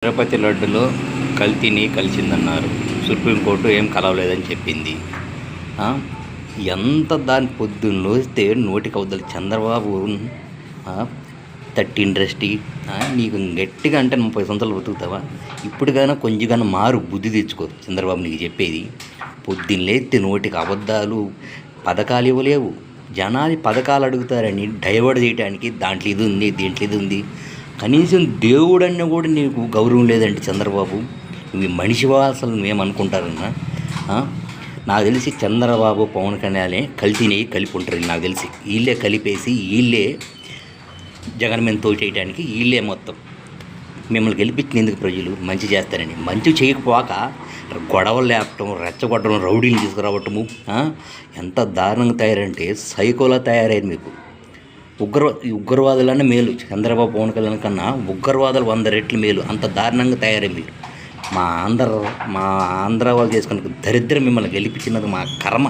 Tirupati లడ్డులో కల్తీని కలిసిందన్నారు. Supreme court ఏం కలవలేదని చెప్పింది. ఎంత దాని పొద్దున్న లోస్తే నోటికి అవతల చంద్రబాబు 30 ఇండస్ట్రీ నీకు గట్టిగా అంటే 30 సంవత్సరాలు బతుకుతావా? ఇప్పుడు కానీ కొంచెం మారు బుద్ధి తెచ్చుకో. చంద్రబాబు నీకు చెప్పేది పొద్దున్న లేస్తే నోటికి అబద్ధాలు, పథకాలు ఇవ్వలేవు. జనాలు పథకాలు అడుగుతారని డైవర్ట్ చేయడానికి దాంట్లో ఇది ఉంది, దీంట్లో ఇది ఉంది. కనీసం దేవుడన్న కూడా నీకు గౌరవం లేదంటే చంద్రబాబు, నువ్వు మనిషివా అసలు నువ్వేమనుకుంటారన్నా? నాకు తెలిసి చంద్రబాబు పవన్ కళ్యాణే కల్తీని కలిపి ఉంటారు. నాకు తెలిసి వీళ్ళే కలిపేసి వీళ్ళే జగన్ మీద తోచేయడానికి వీళ్ళే మొత్తం మిమ్మల్ని గెలిపించినందుకు ప్రజలు మంచి చేస్తారని. మంచి చేయకపోక గొడవలు లేపటం, రెచ్చగొట్టడం, రౌడీలు తీసుకురావటము ఎంత దారుణంగా తయారంటే సైకోలా తయారయ్యారు. మీకు ఉగ్రవాదులనే మేలు. చంద్రబాబు పవన్ కళ్యాణ్ కన్నా ఉగ్రవాదులు 100 రెట్లు మేలు. అంత దారుణంగా తయారయ్యారు మీరు. మా ఆంధ్ర వాళ్ళు చేసుకున్న దరిద్రం మిమ్మల్ని గెలిపించినది మా కర్మ.